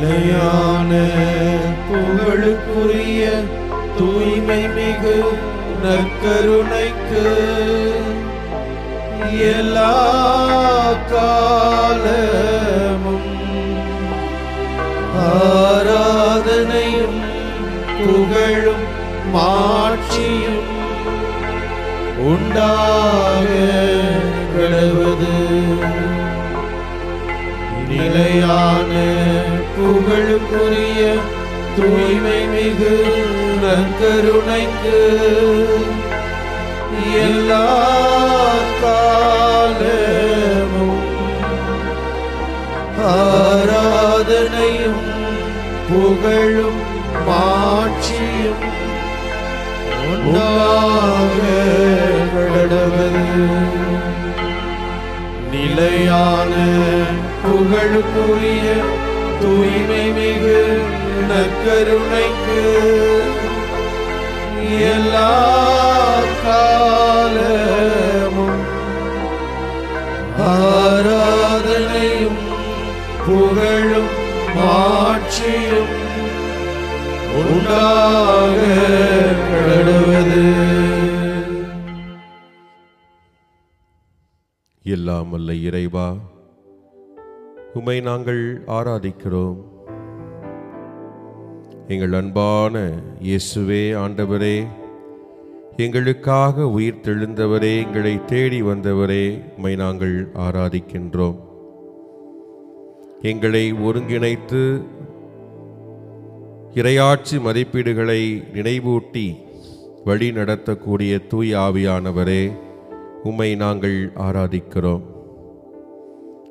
நிலையான புகழுக்குரிய தூய்மை மிகு நற்கருணைக்கு எல்லா காலமும் ஆராதனையும் புகழும் மாட்சியும் உண்டாக கடவுது. நிலையான புகழுக்குரிய தூய்மை மிகு நற்கருணைக்கு எல்லா காலமும் ஆராதனையும் புகழும் மாட்சியும் உண்டாக கடவுது. நிலையான புகழுக்குரிய தூய்மை மிகு நற்கருணைக்கு எல்லா காலமும் ஆராதனையும் புகழும் மாட்சியும் உண்டாக கடவுது. எல்லாம் வல்ல இறைவா, உம்மை நாங்கள் ஆராதிக்கிறோம். எங்கள் அன்பான இயேசுவே, ஆண்டவரே, எங்களுக்காக உயிர் தெழுந்தவரே, எங்களை தேடி வந்தவரே, உம்மை நாங்கள் ஆராதிக்கின்றோம். எங்களை ஒருங்கிணைத்து இறையாட்சி மதிப்பீடுகளை நினைவூட்டி வழி நடத்தக்கூடிய தூய் ஆவியானவரே, உம்மை நாங்கள் ஆராதிக்கிறோம்.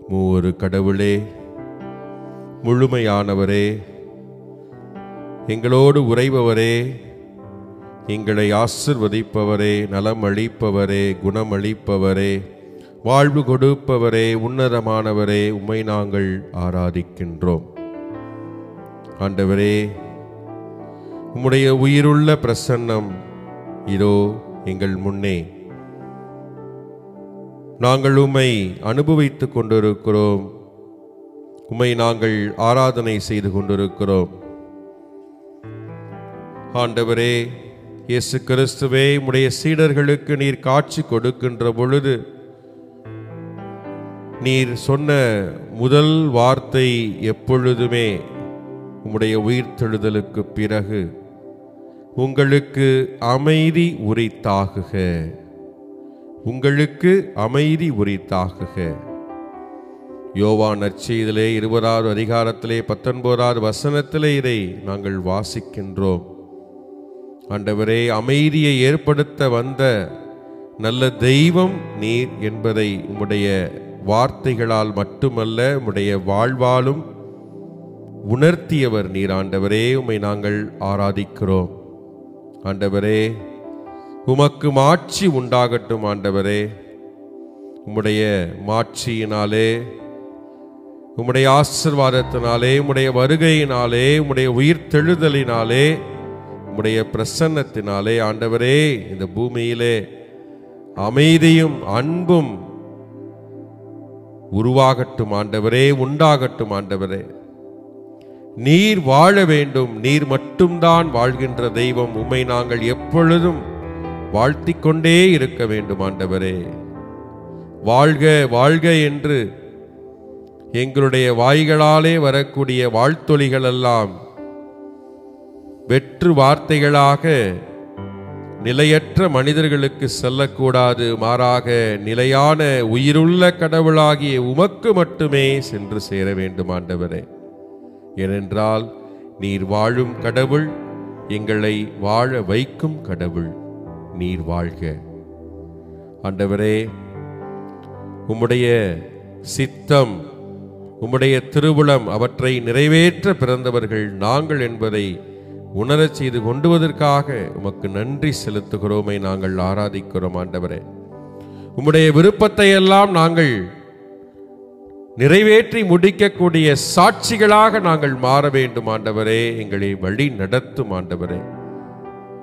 மூவொரு கடவுளே, முழுமையானவரே, எங்களோடு உறைபவரே, எங்களை ஆசிர்வதிப்பவரே, நலம் அளிப்பவரே, குணமளிப்பவரே, வாழ்வு கொடுப்பவரே, உன்னதமானவரே, உம்மை நாங்கள் ஆராதிக்கின்றோம். ஆண்டவரே, உம்முடைய உயிருள்ள பிரசன்னம் இதோ எங்கள் முன்னே. நாங்கள் உம்மை அனுபவித்துக் கொண்டிருக்கிறோம். உம்மை நாங்கள் ஆராதனை செய்து கொண்டிருக்கிறோம். ஆண்டவரே இயேசு கிறிஸ்துவே, உம்முடைய சீடர்களுக்கு நீர் காட்சி கொடுக்கின்ற பொழுது நீர் சொன்ன முதல் வார்த்தை எப்பொழுதுமே உம்முடைய உயிர்த்தெழுதலுக்கு பிறகு, உங்களுக்கு அமைதி உரித்தாகுக, உங்களுக்கு அமைதி உரித்தாகுக. யோவான் நற்செய்தியிலே 20வது அதிகாரத்திலே 19வது வசனத்திலே இதை நாங்கள் வாசிக்கின்றோம். ஆண்டவரே, அமைதியை ஏற்படுத்த வந்த நல்ல தெய்வம் நீர் என்பதை உம்முடைய வார்த்தைகளால் மட்டுமல்ல, உம்முடைய வாழ்வாலும் உணர்த்தியவர் நீர். ஆண்டவரே, உம்மை நாங்கள் ஆராதிக்கிறோம். ஆண்டவரே, உமக்கு மாட்சி உண்டாகட்டும். ஆண்டவரே, உம்முடைய மாட்சியினாலே, உம்முடைய ஆசீர்வாதத்தினாலே, உம்முடைய வருகையினாலே, உம்முடைய உயிர்த்தெழுதலினாலே, உம்முடைய பிரசன்னத்தினாலே ஆண்டவரே, இந்த பூமியிலே அமைதியும் அன்பும் உருவாகட்டும். ஆண்டவரே, உண்டாகட்டும். ஆண்டவரே, நீர் வாழ வேண்டும். நீர் மட்டும்தான் வாழ்கின்ற தெய்வம். உம்மை நாங்கள் எப்பொழுதும் வாழ்த்திக் கொண்டே இருக்க வேண்டும். ஆண்டவரே, வாழ்க வாழ்க என்று எங்களுடைய வாய்களாலே வரக்கூடிய வாழ்த்தொலிகள் எல்லாம் வெற்று வார்த்தைகளாக நிலையற்ற மனிதர்களுக்கு செல்லக்கூடாது. மாறாக நிலையான உயிருள்ள கடவுளாகிய உமக்கு மட்டுமே சென்று சேர வேண்டும். ஆண்டவரே, ஏனென்றால் நீர் வாழும் கடவுள், எங்களை வாழ வைக்கும் கடவுள். நீர் வாழ்க. ஆண்டவரே, உம்முடைய சித்தம், உம்முடைய திருவுளம், அவற்றை நிறைவேற்ற பிறந்தவர்கள் நாங்கள் என்பதை உணரச் செய்து கொண்டுவதற்காக உமக்கு நன்றி செலுத்துகிறோமை நாங்கள் ஆராதிக்கிறோம். ஆண்டவரே, உம்முடைய விருப்பத்தை எல்லாம் நாங்கள் நிறைவேற்றி முடிக்கக்கூடிய சாட்சிகளாக நாங்கள் மாற வேண்டும். ஆண்டவரே, எங்களை வழி நடத்தும். ஆண்டவரே,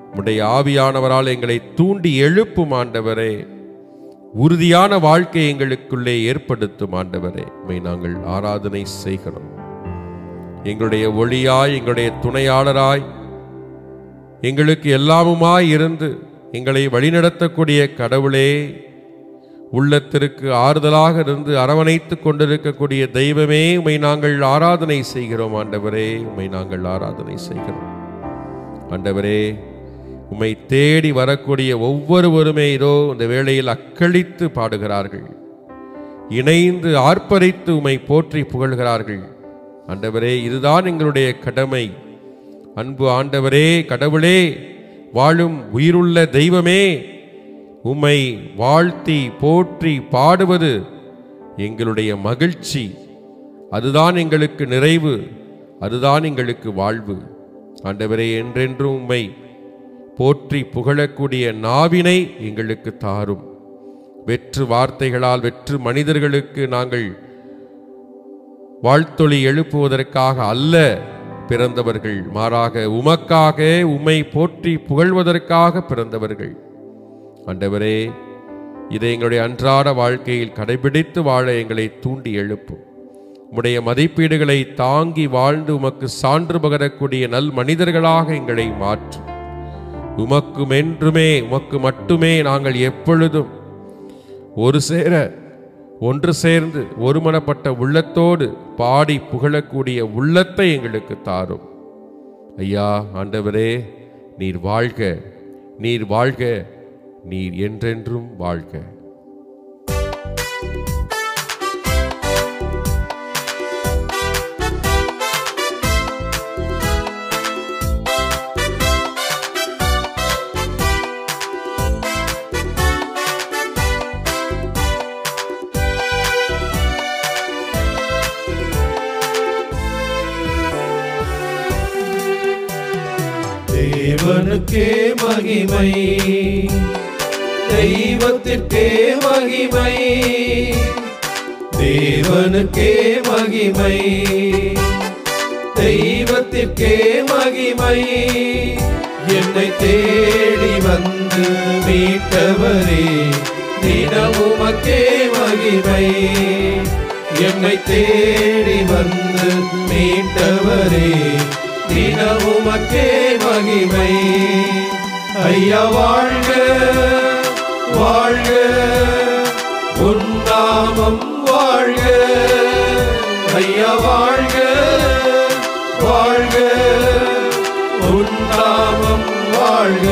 உம்முடைய ஆவியானவரால் எங்களை தூண்டி எழுப்பும். ஆண்டவரே, உறுதியான வாழ்க்கை எங்களுக்குள்ளே ஏற்படுத்தும். ஆண்டவரே, உம்மை நாங்கள் ஆராதனை செய்கிறோம். எங்களுடைய ஒளியாய், எங்களுடைய துணையாளராய், எங்களுக்கு எல்லாமுமாய் இருந்து எங்களை வழிநடத்தக்கூடிய கடவுளே, உள்ளத்திற்கு ஆறுதலாக இருந்து அரவணைத்துக் கொண்டிருக்கக்கூடிய தெய்வமே, உம்மை நாங்கள் ஆராதனை செய்கிறோம். ஆண்டவரே, உம்மை நாங்கள் ஆராதனை செய்கிறோம். ஆண்டவரே, உம்மை தேடி வரக்கூடிய ஒவ்வொருவருமே இதோ இந்த வேளையில் அக்களித்து பாடுகிறார்கள், இணைந்து ஆர்ப்பரித்து உம்மை போற்றி புகழ்கிறார்கள். ஆண்டவரே, இதுதான் எங்களுடைய கடமை. அன்பு ஆண்டவரே, கடவுளே, வாழும் உயிருள்ள தெய்வமே, உம்மை வாழ்த்தி போற்றி பாடுவது எங்களுடைய மகிழ்ச்சி. அதுதான் எங்களுக்கு நிறைவு, அதுதான் எங்களுக்கு வாழ்வு. ஆண்டவரே, என்றென்றும் உம்மை போற்றி புகழக்கூடிய நாவினை எங்களுக்கு தாரும். வெற்று வார்த்தைகளால், வெற்று மனிதர்களுக்கு நாங்கள் வாழ்த்தொலி எழுப்புவதற்காக அல்ல பிறந்தவர்கள், மாறாக உமக்காக, உம்மை போற்றி புகழ்வதற்காக பிறந்தவர்கள். ஆண்டவரே, இதை எங்களுடைய அன்றாட வாழ்க்கையில் கடைபிடித்து வாழ எங்களை தூண்டி எழுப்பும். உம்முடைய மதிப்பீடுகளை தாங்கி வாழ்ந்து உமக்கு சான்று பகரக்கூடிய நல் மனிதர்களாக எங்களை மாற்றும். உமக்குமென்றுமே, உமக்கு மட்டுமே நாங்கள் எப்பொழுதும் ஒன்று சேர்ந்து ஒருமனப்பட்ட உள்ளத்தோடு பாடி புகழக்கூடிய உள்ளத்தை எங்களுக்கு தாரும். ஐயா, ஆண்டவரே, நீர் வாழ்க, நீர் வாழ்க, நீர் என்றென்றும் வாழ்க. தேவனுக்கே மகிமை, தெய்வத்திற்கே மகிமை, தேவனுக்கே மகிமை, தெய்வத்திற்கே மகிமை. என்னை தேடி வந்து மீட்டவரே, தினமுமக்கே மகிமை. என்னை தேடி வந்து மீட்டவரே, தினமுமக்கே மகிமை. ஐயா வாழ்க, வாழ்க, உன் நாமம் வாழ்க. ஐயா வாழ்க, வாழ்க, உன் நாமம் வாழ்க.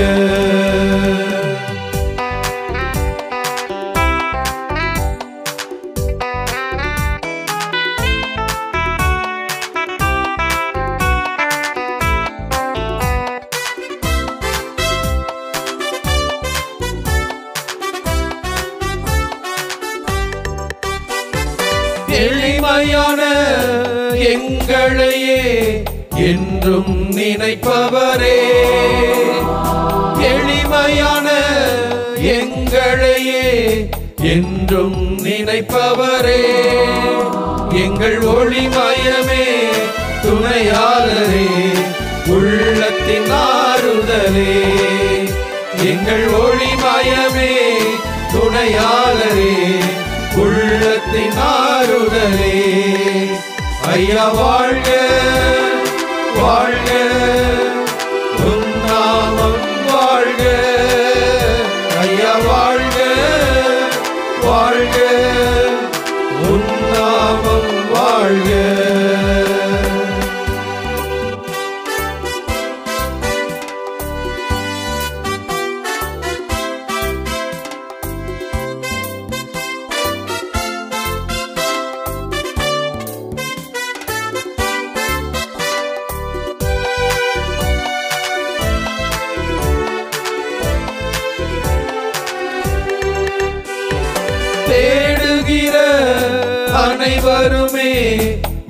எளிமையான எங்களையே என்றும் நினைப்பவரே, எளிமையான எங்களையே என்றும் நினைப்பவரே, எங்கள் ஒளிமயமே, துணையாளரே, உள்ளத்தின் ஆறுதலே. எங்கள் ஒளிமயமே, துணையாளரே, உள்ளத்தின் ஆறுதலே. ஐயா வாழ்க, வாழ்க, உன் நாமம் வாழ்க. ஐயா வாழ்க, வாழ்க, உன் நாமம் வாழ்க. தேடுகிற அனைவருமே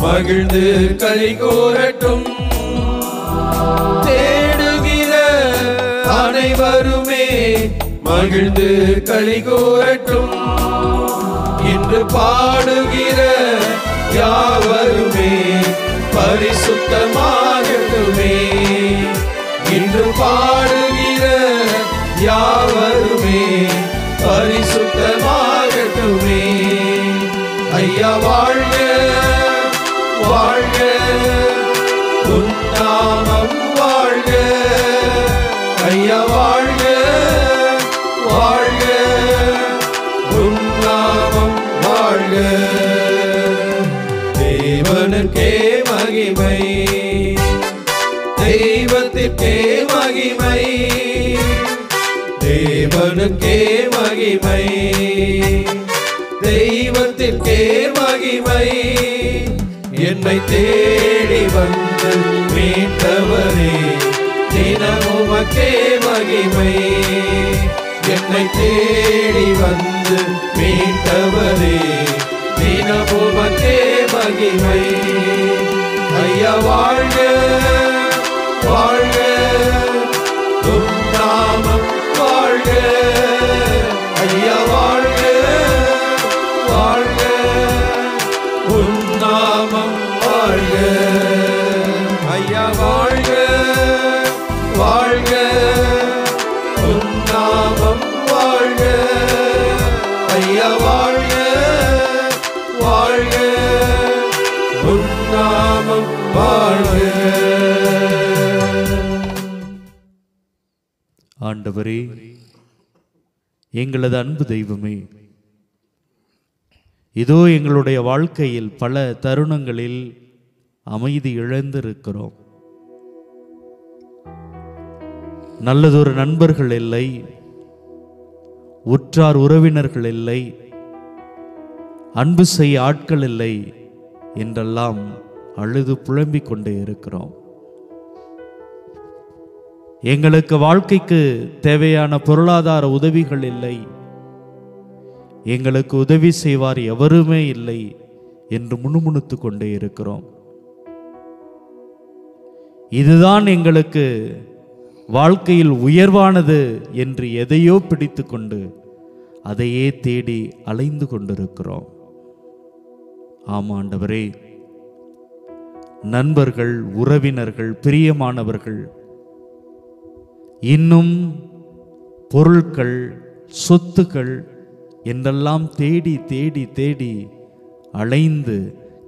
மகிழ்ந்து களி கூறட்டும். தேடுகிற அனைவருமே மகிழ்ந்து களி கூறட்டும். இன்று பாடுகிற யாவருமே பரிசுத்தமாகட்டுமே. இன்று பாடுகிற யாவருமே பரிசுத்தமாகட்டுமே. ஐயா வாழ்க, வாழ்க, மகிமை, தெய்வத்திற்கே மகிமை, தேவனுக்கே மகிமை, தெய்வத்திற்கே மகிமை. என்னை தேடி வந்து மீட்டவரே தினமும் உமக்கே மகிமை. என்னை தேடி வந்து மீட்டவரே தினமும் உமக்கே மகிமை. ஐயா வாழ்க வாழ்க, உம் நாமம் வாழ்க. ஐயா வாழ்க வாழ்க, உம் நாமம் வாழ்க. ஐயா வாழ்க வாழ்க, உம் நாமம் வாழ்க. ஐயா வாழ்க வாழ்க, உம் நாமம் வாழ்க. ஆண்டவரே, எங்களது அன்பு தெய்வமே, இதோ எங்களுடைய வாழ்க்கையில் பல தருணங்களில் அமைதி இழந்திருக்கிறோம். நல்லதொரு நண்பர்கள் இல்லை, உற்றார் உறவினர்கள் இல்லை, அன்பு செய்ய ஆட்கள் இல்லை என்றெல்லாம் அழுது புலம்பிக் கொண்டே இருக்கிறோம். எங்களுக்கு வாழ்க்கைக்கு தேவையான பொருளாதார உதவிகள் இல்லை, எங்களுக்கு உதவி செய்வார் எவருமே இல்லை என்று முணுமுணுத்து கொண்டே இருக்கிறோம். இதுதான் எங்களுக்கு வாழ்க்கையில் உயர்வானது என்று எதையோ பிடித்து கொண்டு அதையே தேடி அலைந்து கொண்டிருக்கிறோம். ஆமாண்டவரே, நண்பர்கள், உறவினர்கள், பிரியமானவர்கள், இன்னும் பொருட்கள், சொத்துக்கள் என்றெல்லாம் தேடி தேடி தேடி அலைந்து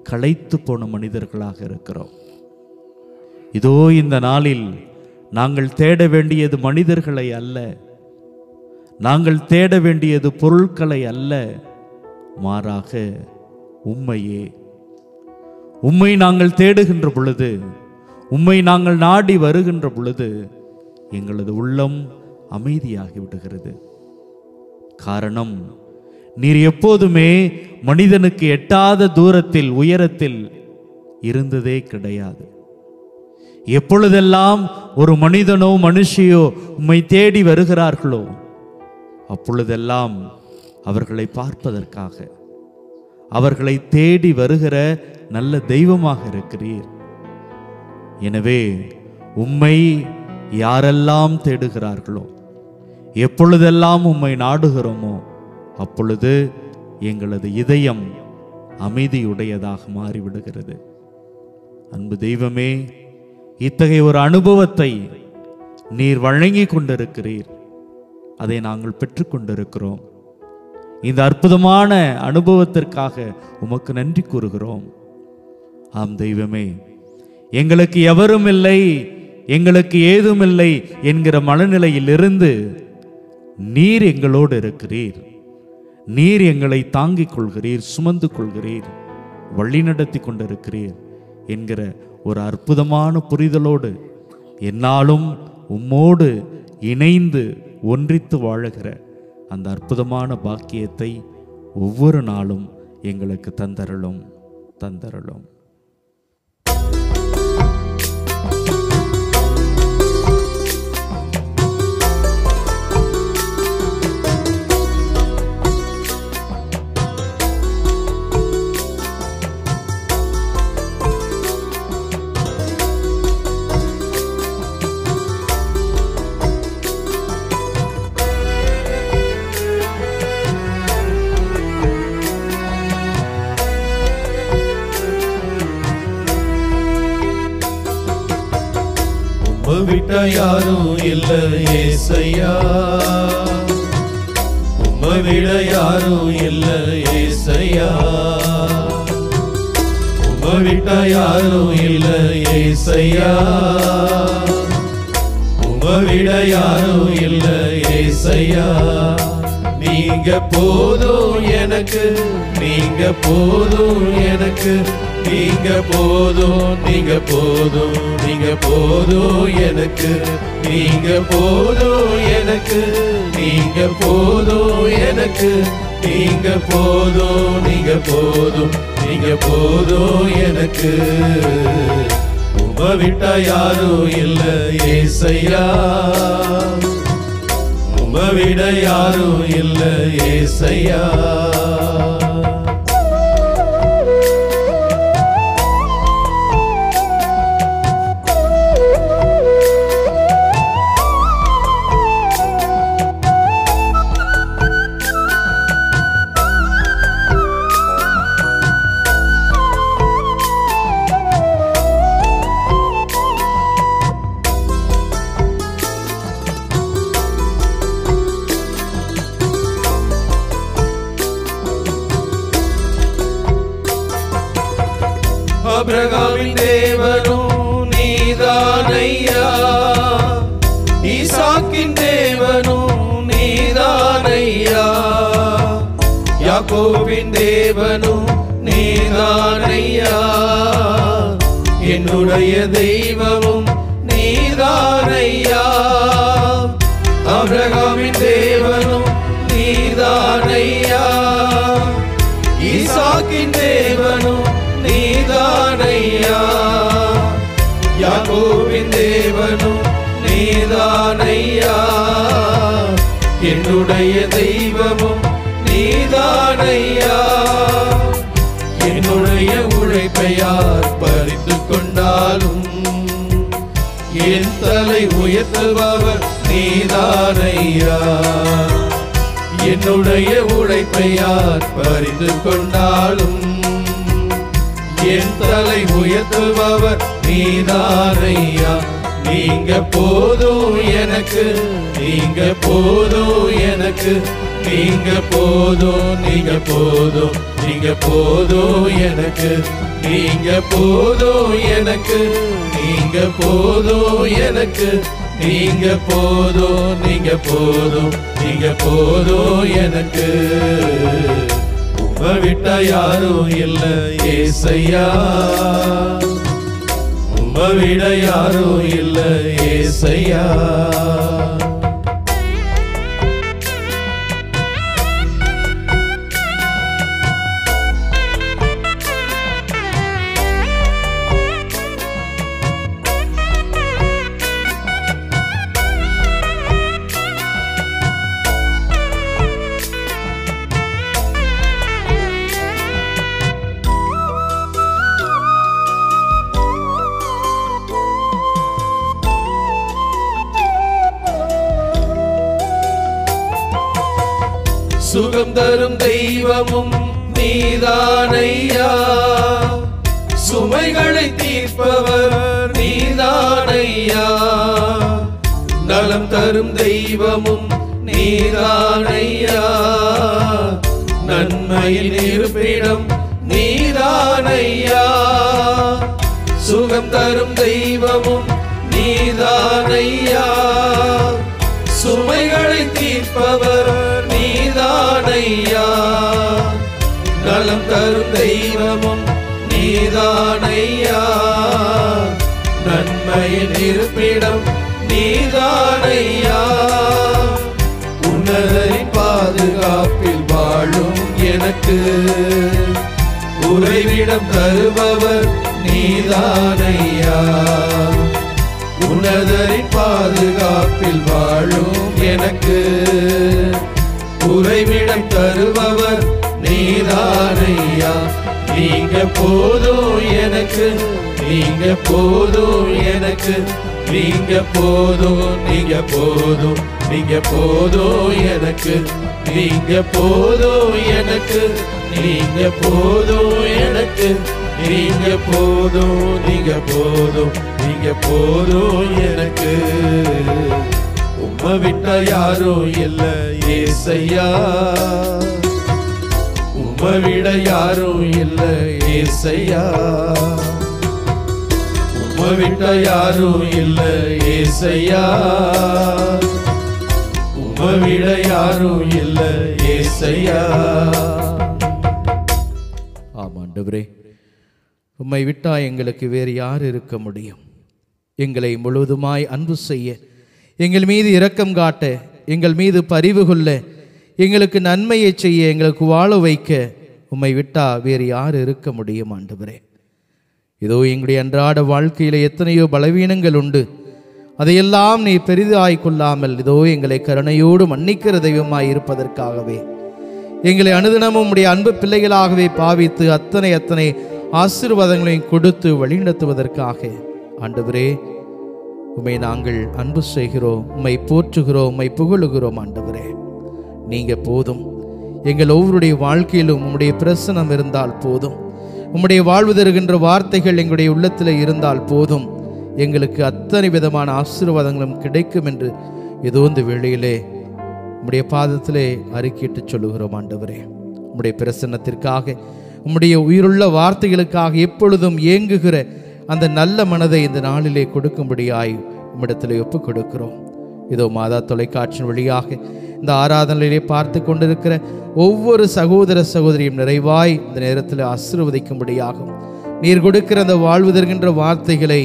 களைத்து போன மனிதர்களாக இருக்கிறோம். இதோ இந்த நாளில் நாங்கள் தேட வேண்டியது மனிதர்களை அல்ல, நாங்கள் தேட வேண்டியது பொருட்களை அல்ல, மாறாக உம்மையே. உம்மை நாங்கள் தேடுகின்ற பொழுது, உம்மை நாங்கள் நாடி வருகின்ற பொழுது எங்களது உள்ளம் அமைதியாகி விடுகிறது. காரணம், நீர் எப்போதுமே மனிதனுக்கு எட்டாத தூரத்தில், உயரத்தில் இருந்ததே கிடையாது. எப்பொழுதெல்லாம் ஒரு மனிதனோ மனுஷியோ உம்மை தேடி வருகிறார்களோ அப்பொழுதெல்லாம் அவர்களை பார்ப்பதற்காக, அவர்களை தேடி வருகிற நல்ல தெய்வமாக இருக்கிறீர். எனவே உம்மை யாரெல்லாம் தேடுகிறார்களோ, எப்பொழுதெல்லாம் உம்மை நாடுகிறோமோ அப்பொழுது எங்களது இதயம் அமைதியுடையதாக மாறிவிடுகிறது. அன்பு தெய்வமே, இத்தகைய ஒரு அனுபவத்தை நீர் வழங்கி கொண்டிருக்கிறீர், அதை நாங்கள் பெற்றுக்கொண்டிருக்கிறோம். இந்த அற்புதமான அனுபவத்திற்காக உமக்கு நன்றி கூறுகிறோம். ஆம் தெய்வமே, எங்களுக்கு எவரும் இல்லை, எங்களுக்கு ஏதும் இல்லை என்கிற மனநிலையில் இருந்து நீர் எங்களோடு இருக்கிறீர். நீர் எங்களை தாங்கிக் கொள்கிறீர், சுமந்து கொள்கிறீர், வழிநடத்தி கொண்டிருக்கிறீர் என்கிற ஒரு அற்புதமான புரிதலோடு என்னாலும் உம்மோடு இணைந்து ஒன்றித்து வாழுகிற அந்த அற்புதமான பாக்கியத்தை ஒவ்வொரு நாளும் எங்களுக்கு தந்தருளும் தந்தருளும். விட்ட யாரும் இல்ல ஏசையா, உம்மை விட யாரும் இல்ல ஏசையா, உம்மை விட்ட யாரும் இல்ல ஏசையா, உம்மை விட யாரும் இல்ல ஏசையா. நீங்க போதும் எனக்கு, நீங்க போதும் எனக்கு, நீங்க போதும், நீங்க போதும், நீங்க போதும் எனக்கு, நீங்க போதும் எனக்கு, நீங்க போதும் எனக்கு, நீங்க போதும், நீங்க போதும், நீங்க போதும் எனக்கு. உம்மை விட்டா யாரும் இல்ல ஏசையா, உம்மை விட யாரும் இல்ல ஏசையா. ஆபிரகாமின் தேவனும் நீதானையா, ஈசாக்கின் தேவனும் நீதானையா, யாக்கோபின் தேவனும் நீதானையா, என்னுடைய தெய்வமும் நீதானையா. ஆபிரகாமின் தேவனும் நீதானையா, ஈசாக்கின் தேவனும் நீதானையா, யாக்கோபின் தேவனும் நீதானையா, என்னுடைய தெய்வமும் நீதானையா. என்னுடைய உழைப்பை யார் பறித்து கொண்டாலும் என் தலை உயர்த்துபவர் நீதானையா. என்னுடைய உழைப்பை யார் பறித்து கொண்டாலும் என் தலை உயர்த்துபவர் நீதானையா. நீங்க போதும் எனக்கு, நீங்க போதும் எனக்கு, நீங்க போதும், நீங்க போதும், நீங்க போதும் எனக்கு, நீங்க போதும் எனக்கு, நீங்க போதும் எனக்கு, நீங்க போதும், நீங்க போதும், நீங்க போதும் எனக்கு. உம்மை விட்டா யாரும் இல்ல ஏசையா, உம்மை விட யாரும் இல்ல ஏசையா. சுகம் தரும் தெய்வமும் நீதானையா, சுமைகளை தீர்ப்பவர் நீதானையா, நலம் தரும் தெய்வமும் நீதானையா, நன்மையின் இருப்பிடம் நீதானையா, சுகம் தரும் தெய்வமும் நீதானையா, சுமைகளை தீர்ப்பவர் நீதானையா, நலம் தரும் தெய்வமும் நீதானையா, நன்மையின் இருப்பிடம் நீதானையா. உன்னதரின் பாதுகாப்பில் வாழும் எனக்கு உறைவிடம் தருபவர் நீதானையா, உன்னதரின் பாதுகாப்பில் வாழும் எனக்கு உறைவிடம் தருபவர் நீதானையா. நீங்க போதும் எனக்கு, நீங்க போதும் எனக்கு, நீங்க போதும், நீங்க போதும், நீங்க போதும் எனக்கு, நீங்க போதும் எனக்கு, நீங்க போதும் எனக்கு, நீங்க போதும், நீங்க போதும், நீங்க போதும் எனக்கு. உம்மை விட்டா யாரும் இல்ல ஏசையா, உம்மை விட யாரும் இல்ல ஏசையா, உம்மை விட்டா யாரும் இல்ல ஏசையா, உம்மை விட யாரும் இல்ல ஏசையா. ஆமாண்டவரே, உம்மை விட்டா எங்களுக்கு வேறு யார் இருக்க முடியும்? எங்களை முழுவதுமாய் அன்பு செய்ய, எங்கள் மீது இரக்கம் காட்ட, எங்கள் மீது பரிவு கொள்ள, எங்களுக்கு நன்மையை செய்ய, எங்களுக்கு வாழ வைக்க உம்மை விட்டா வேறு யார் இருக்க முடியும் ஆண்டவரே? இதோ எங்களுடைய அன்றாட வாழ்க்கையில் எத்தனையோ பலவீனங்கள் உண்டு. அதையெல்லாம் நீ பெரிதாய் கொள்ளாமல் இதோ எங்களை கருணையோடு மன்னிக்கிற தெய்வமாய் இருப்பதற்காகவே, எங்களை அனுதினமும் உடைய அன்பு பிள்ளைகளாகவே பாவித்து அத்தனை ஆசீர்வாதங்களையும் கொடுத்து வழிநடத்துவதற்காக ஆண்டவரே உம்மை நாங்கள் அன்பு செய்கிறோம், உம்மை போற்றுகிறோம், உம்மை புகழுகிறோம். ஆண்டவரே நீங்க போதும். எங்கள் ஒவ்வொருடைய வாழ்க்கையிலும் உம்முடைய பிரசனம் இருந்தால் போதும். உம்முடைய வாழ்வு தருகின்ற வார்த்தைகள் எங்களுடைய உள்ளத்தில் இருந்தால் போதும். எங்களுக்கு அத்தனை விதமான ஆசீர்வாதங்களும் கிடைக்கும் என்று ஏதோ இந்த வேளையிலே உம்முடைய பாதத்திலே அறிக்கையிட்டு சொல்லுகிறோம். ஆண்டவரே உம்முடைய பிரசன்னத்திற்காக, உம்முடைய உயிருள்ள வார்த்தைகளுக்காக எப்பொழுதும் ஏங்குகிற அந்த நல்ல மனதை இந்த நாளிலே கொடுக்கும்படியாய் உம்மிடத்திலே ஒப்புக் கொடுக்கிறோம். இதோ மாதா தொலைக்காட்சியின் வழியாக இந்த ஆராதனையிலே பார்த்து கொண்டிருக்கிற ஒவ்வொரு சகோதர சகோதரியும் நிறைவாய் இந்த நேரத்தில் ஆசீர்வதிக்கும்படியாகும். நீர் கொடுக்கிற அந்த வாழ்வு தருகின்ற வார்த்தைகளை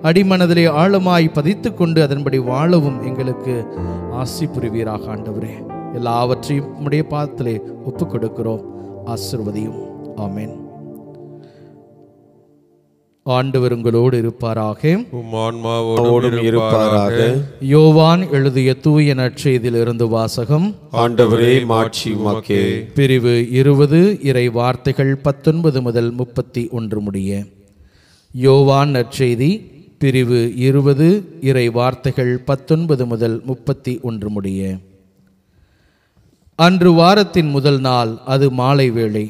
அடிமனதிலே ஆழமாய் பதித்து கொண்டு அதன்படி வாழவும் எங்களுக்கு ஆசி புரிவீராக. ஆண்டவரே எல்லாவற்றையும் உம்முடைய பாதத்திலே ஒப்புக் கொடுக்கிறோம். ஆசீர்வதியும். ஆமென். ஆண்டவர் உங்களோடு இருப்பாராக, உம் ஆன்மாவோடும் இருப்பாராக. யோவான் எழுதிய தூய நற்செய்தியிலிருந்து வாசகம். ஆண்டவரே மாட்சி உமக்கே. பிரிவு 20 இறை வார்த்தைகள் 19 முதல் 31 முடிய. யோவான் நற்செய்தி பிரிவு 20 இறை வார்த்தைகள் 19 முதல் 31 முடிய. அன்று வாரத்தின் முதல் நாள், அது மாலை வேளை.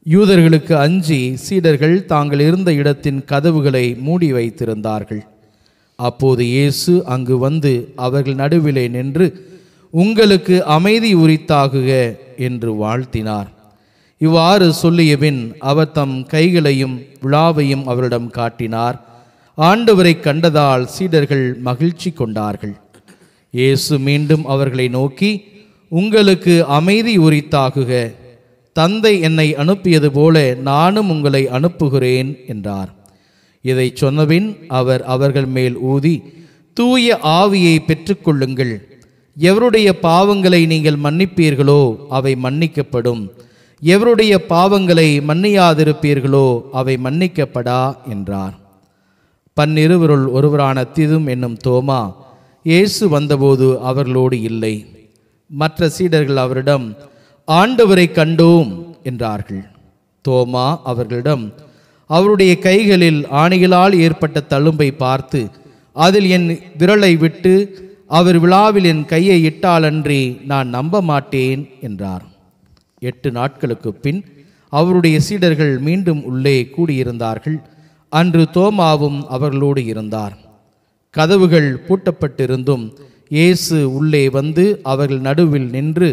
யூதர்களுக்கு அஞ்சி சீடர்கள் தாங்கள் இருந்த இடத்தின் கதவுகளை மூடி வைத்திருந்தார்கள். அப்போது இயேசு அங்கு வந்து அவர்கள் நடுவிலே நின்று, உங்களுக்கு அமைதி உரித்தாகுக என்று வாழ்த்தினார். இவ்வாறு சொல்லியபின் அவர் தம் கைகளையும் விழாவையும் அவரிடம் காட்டினார். ஆண்டவரை கண்டதால் சீடர்கள் மகிழ்ச்சி கொண்டார்கள். இயேசு மீண்டும் அவர்களை நோக்கி, உங்களுக்கு அமைதி உரித்தாகுக, தந்தை என்னை அனுப்பியது போல நானும் உங்களை அனுப்புகிறேன் என்றார். இதை சொன்னபின் அவர் அவர்கள் மேல் ஊதி, தூய ஆவியை பெற்றுக்கொள்ளுங்கள். எவருடைய பாவங்களை நீங்கள் மன்னிப்பீர்களோ அவை மன்னிக்கப்படும், எவருடைய பாவங்களை மன்னியாதிருப்பீர்களோ அவை மன்னிக்கப்படா என்றார். 12 ஒருவரான திதும் என்னும் தோமா இயேசு வந்தபோது அவர்களோடு இல்லை. மற்ற சீடர்கள் அவரிடம், ஆண்டவரை கண்டோம் என்றார்கள். தோமா அவர்களிடம், அவருடைய கைகளில் ஆணிகளால் ஏற்பட்ட தழும்பை பார்த்து அதில் என் விரலை விட்டு அவர் விழாவில் என் கையை இட்டாலன்றி நான் நம்ப மாட்டேன் என்றார். 8 நாட்களுக்கு பின் அவருடைய சீடர்கள் மீண்டும் உள்ளே கூடியிருந்தார்கள். அன்று தோமாவும் அவர்களோடு இருந்தார். கதவுகள் பூட்டப்பட்டிருந்தும் இயேசு உள்ளே வந்து அவர்கள் நடுவில் நின்று,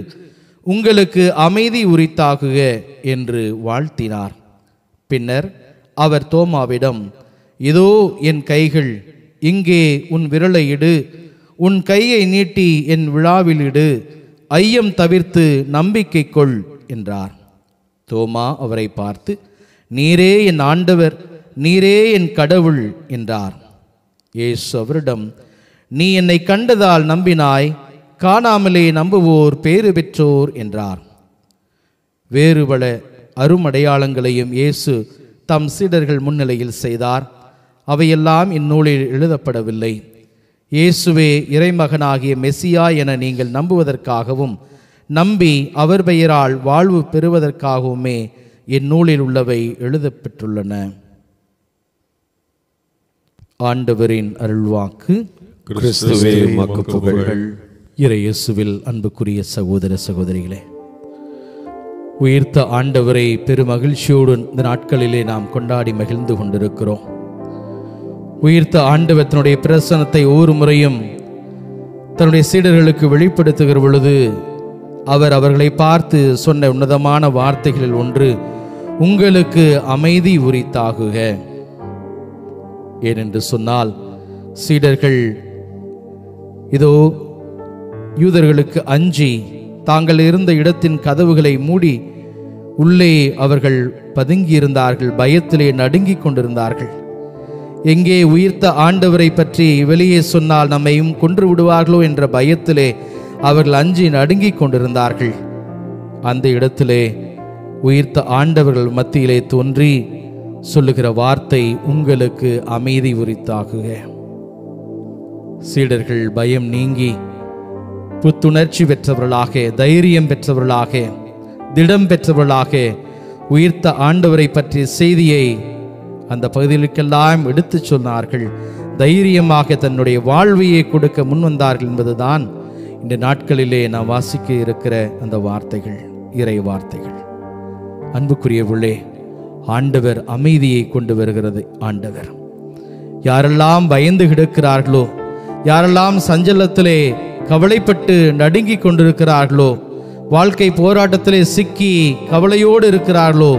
உங்களுக்கு அமைதி உரித்தாகுக என்று வாழ்த்தினார். பின்னர் அவர் தோமாவிடம், இதோ என் கைகள், இங்கே உன் விரலை இடு, உன் கையை நீட்டி என் விழாவில் இடு, ஐயம் தவிர்த்து நம்பிக்கை கொள் என்றார். தோமா அவரை பார்த்து, நீரே என் ஆண்டவர், நீரே என் கடவுள் என்றார். இயேசு அவரிடம், நீ என்னை கண்டதால் நம்பினாய், காணாமலே நம்புவோர் பேறு பெற்றோர் என்றார். வேறு பல அருமடையாளங்களையும் இயேசு தம் சீடர்கள் முன்னிலையில் செய்தார். அவையெல்லாம் இந்நூலில் எழுதப்படவில்லை. இயேசுவே இறைமகனாகிய மெசியா என நீங்கள் நம்புவதற்காகவும் நம்பி அவர் பெயரால் வாழ்வு பெறுவதற்காகவுமே இந்நூலில் உள்ளவை எழுதப்பெற்றுள்ளன. ஆண்டவரின் அருள்வாக்கு. கிறிஸ்துவே உமக்கு புகழ். இறையேசுவில் அன்புக்குரிய சகோதர சகோதரிகளே, உயிர்த்த ஆண்டவரை பெருமகிழ்ச்சியோடு இந்த நாட்களிலே நாம் கொண்டாடி மகிழ்ந்து கொண்டிருக்கிறோம். உயிர்த்த ஆண்டவர் தன்னுடைய பிரசன்னத்தை ஒவ்வொரு முறையும் தன்னுடைய சீடர்களுக்கு வெளிப்படுத்துகிற பொழுது அவர் அவர்களை பார்த்து சொன்ன உன்னதமான வார்த்தைகளில் ஒன்று, உங்களுக்கு அமைதி உரித்தாகுக. ஏனென்று சொன்னால், சீடர்கள் இதோ யூதர்களுக்கு அஞ்சி தாங்கள் இருந்த இடத்தின் கதவுகளை மூடி உள்ளே அவர்கள் பதுங்கியிருந்தார்கள், பயத்திலே நடுங்கிக் கொண்டிருந்தார்கள். எங்கே உயிர்த்த ஆண்டவரை பற்றி வெளியே சொன்னால் நம்மையும் கொன்று விடுவார்களோ என்ற பயத்திலே அவர்கள் அஞ்சி நடுங்கிக் கொண்டிருந்தார்கள். அந்த இடத்திலே உயிர்த்த ஆண்டவர்கள் மத்தியிலே தோன்றி சொல்லுகிற வார்த்தை, உங்களுக்கு அமைதி உரித்தாகுக. சீடர்கள் பயம் நீங்கி புத்துணர்ச்சி பெற்றவர்களாக, தைரியம் பெற்றவர்களாக, திடம் பெற்றவர்களாக உயிர்த்த ஆண்டவரை பற்றிய செய்தியை அந்த பகுதிகளுக்கெல்லாம் எடுத்து சொன்னார்கள். தைரியமாக தன்னுடைய வாழ்வையை கொடுக்க முன்வந்தார்கள் என்பதுதான் இந்த நாட்களிலே நாம் வாசிக்க இருக்கிற அந்த வார்த்தைகள், இறை வார்த்தைகள். அன்புக்குரியவர்களே, ஆண்டவர் அமைதியை கொண்டு வருகிறது. ஆண்டவர் யாரெல்லாம் பயந்து கிடக்கிறார்களோ, யாரெல்லாம் சஞ்சலத்திலே கவலைப்பட்டு நடுங்கிக் கொண்டிருக்கிறார்களோ, வாழ்க்கை போராட்டத்திலே சிக்கி கவலையோடு இருக்கிறார்களோ,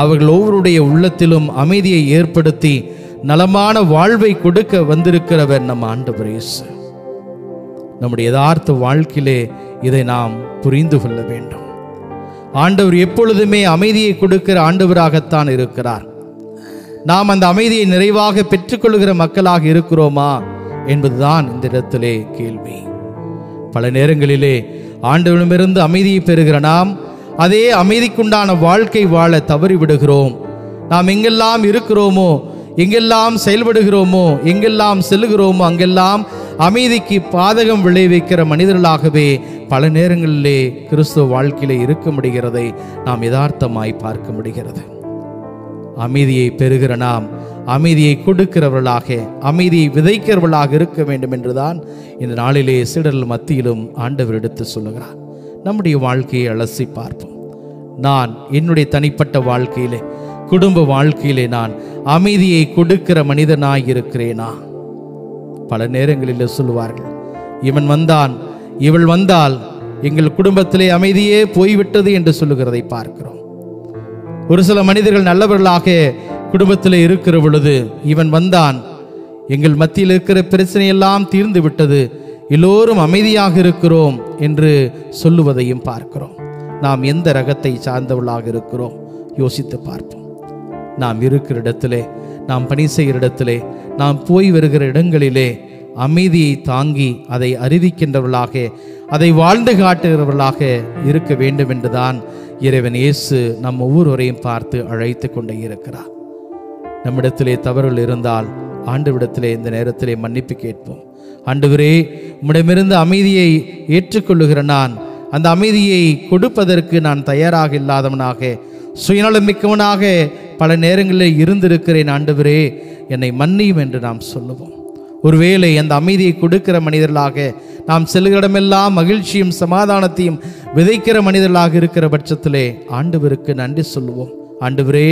அவர்கள் ஒவ்வொருடைய உள்ளத்திலும் அமைதியை ஏற்படுத்தி நலமான வாழ்வை கொடுக்க வந்திருக்கிறவர் நம் ஆண்டவர் இயேசு. நம்முடைய யதார்த்த வாழ்க்கையிலே இதை நாம் புரிந்து கொள்ள வேண்டும். ஆண்டவர் எப்பொழுதுமே அமைதியை கொடுக்கிற ஆண்டவராகத்தான் இருக்கிறார். நாம் அந்த அமைதியை நிறைவாக பெற்றுக்கொள்கிற மக்களாக இருக்கிறோமா என்பதுதான் இந்த இடத்திலே கேள்வி. பல நேரங்களிலே ஆண்டவரிடமிருந்து அமைதியை பெறுகிற நாம் அதே அமைதிக்குண்டான வாழ்க்கை வாழ தவறிவிடுகிறோம். நாம் எங்கெல்லாம் இருக்கிறோமோ, எங்கெல்லாம் செயல்படுகிறோமோ, எங்கெல்லாம் செல்லுகிறோமோ, அங்கெல்லாம் அமைதிக்கு பாதகம் விளைவிக்கிற மனிதர்களாகவே பல நேரங்களிலே கிறிஸ்துவ வாழ்க்கையிலே இருக்க முடிகிறதை நாம் யதார்த்தமாய் பார்க்க முடிகிறது. அமைதியை பெறுகிற நாம் அமைதியை கொடுக்கிறவர்களாக, அமைதியை விதைக்கிறவர்களாக இருக்க வேண்டும் என்றுதான் இந்த நாளிலே சீடர்கள் மத்தியிலும் ஆண்டவர் எடுத்து சொல்லுகிறார். நம்முடைய வாழ்க்கையை அலசி பார்ப்போம். நான் என்னுடைய தனிப்பட்ட வாழ்க்கையிலே, குடும்ப வாழ்க்கையிலே நான் அமைதியை கொடுக்கிற மனிதனாய் இருக்கிறேனா? பல நேரங்களில் சொல்லுவார்கள், இவன் வந்தான், இவள் வந்தால் எங்கள் குடும்பத்திலே அமைதியே போய்விட்டது என்று சொல்லுகிறதை பார்க்கிறோம். ஒரு சில மனிதர்கள் நல்லவர்களாக குடும்பத்தில் இருக்கிற பொழுது, இவன் வந்தான், எங்கள் மத்தியில் இருக்கிற பிரச்சனையெல்லாம் தீர்ந்து விட்டது, எல்லோரும் அமைதியாக இருக்கிறோம் என்று சொல்லுவதையும் பார்க்கிறோம். நாம் எந்த ரகத்தை சார்ந்தவர்களாக இருக்கிறோம் யோசித்து பார்ப்போம். நாம் இருக்கிற இடத்திலே, நாம் பணி செய்கிற இடத்திலே, நாம் போய் வருகிற இடங்களிலே அமைதியை தாங்கி அதை அறிவிக்கின்றவர்களாக, அதை வாழ்ந்து காட்டுகிறவர்களாக இருக்க வேண்டும் என்றுதான் இறைவன் இயேசு நம் ஒவ்வொருவரையும் பார்த்து அழைத்து கொண்டே இருக்கிறார். நம்மிடத்திலே தவறுகள் இருந்தால் ஆண்டவரிடத்திலே இந்த நேரத்திலே மன்னிப்பு கேட்போம். ஆண்டவரே, உம்மிடமிருந்து அமைதியை ஏற்றுக்கொள்ளுகிற நான் அந்த அமைதியை கொடுப்பதற்கு நான் தயாராக இல்லாதவனாக, சுயநலம் மிக்கவனாக பல நேரங்களில் இருந்திருக்கிறேன். ஆண்டவரே, என்னை மன்னியும் என்று நாம் சொல்லுவோம். ஒருவேளை அந்த அமைதியை கொடுக்கிற மனிதர்களாக நாம் செல்கிற இடமெல்லாம் மகிழ்ச்சியும் சமாதானத்தையும் விதைக்கிற மனிதர்களாக இருக்கிற பட்சத்திலே ஆண்டவருக்கு நன்றி சொல்லுவோம். ஆண்டவரே,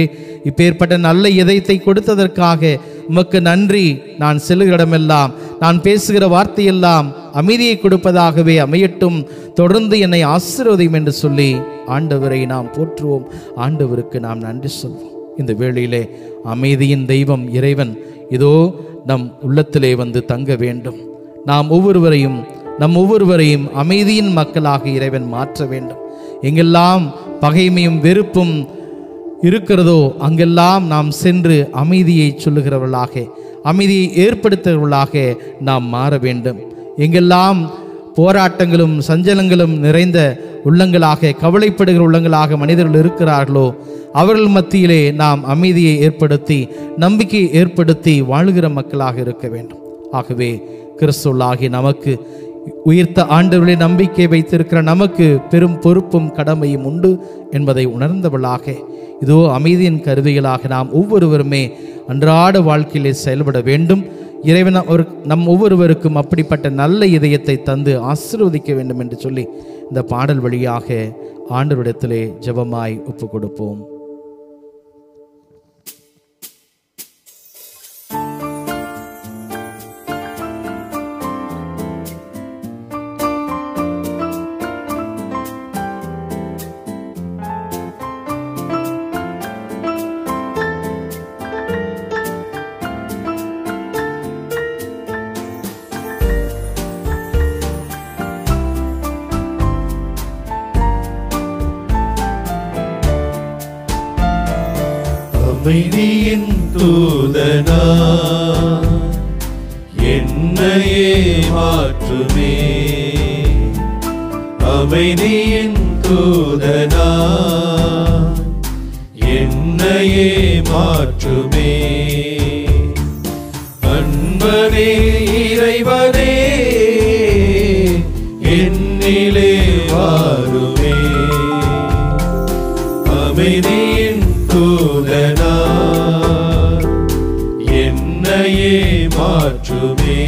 இப்பேற்பட்ட நல்ல இதயத்தை கொடுத்ததற்காக உமக்கு நன்றி. நான் செல்கிற இடமெல்லாம், நான் பேசுகிற வார்த்தையெல்லாம் அமைதியை கொடுப்பதாகவே அமையட்டும், தொடர்ந்து என்னை ஆசீர்வதியும் என்று சொல்லி ஆண்டவரை நாம் போற்றுவோம். ஆண்டவருக்கு நாம் நன்றி சொல்வோம். இந்த வேளையிலே அமைதியின் தெய்வம் இறைவன் இதோ நம் உள்ளத்திலே வந்து தங்க வேண்டும். நாம் ஒவ்வொருவரையும் அமைதியின் மக்களாக இறைவன் மாற்ற வேண்டும். எங்கெல்லாம் பகைமையும் வெறுப்பும் இருக்கிறதோ அங்கெல்லாம் நாம் சென்று அமைதியை சொல்லுகிறவர்களாக, அமைதியை ஏற்படுத்துகிறவர்களாக நாம் மாற வேண்டும். எங்கெல்லாம் போராட்டங்களும் சஞ்சலங்களும் நிறைந்த உள்ளங்களாக, கவலைப்படுகிற உள்ளங்களாக மனிதர்கள் இருக்கிறார்களோ அவர்கள் மத்தியிலே நாம் அமைதியை ஏற்படுத்தி, நம்பிக்கையை ஏற்படுத்தி வாழுகிற மக்களாக இருக்க வேண்டும். ஆகவே கிறிஸ்துவாகிய நமக்கு, உயிர்த்த ஆண்டவர்களை நம்பிக்கை வைத்திருக்கிற நமக்கு பெரும் பொறுப்பும் கடமையும் உண்டு என்பதை உணர்ந்தவர்களாக, இதோ அமைதியின் கருவிகளாக நாம் ஒவ்வொருவருமே அன்றாட வாழ்க்கையிலே செயல்பட வேண்டும். இறைவன் நம் ஒவ்வொருவருக்கும் அப்படிப்பட்ட நல்ல இதயத்தை தந்து ஆசீர்வதிக்க வேண்டும் என்று சொல்லி இந்த பாடல் வழியாக ஆண்டவரிடத்திலே ஜெபமாய் ஒப்பு கொடுப்போம். அமைதியின் தூதனா என்னையே மாற்றுமே. அமைதியின் தூதனா என்னையே மாற்றுமே. அன்பனே இறைவனே என்னிலே வாருமே. அமைதியின் தூதனா என்னையே மாற்றுமே.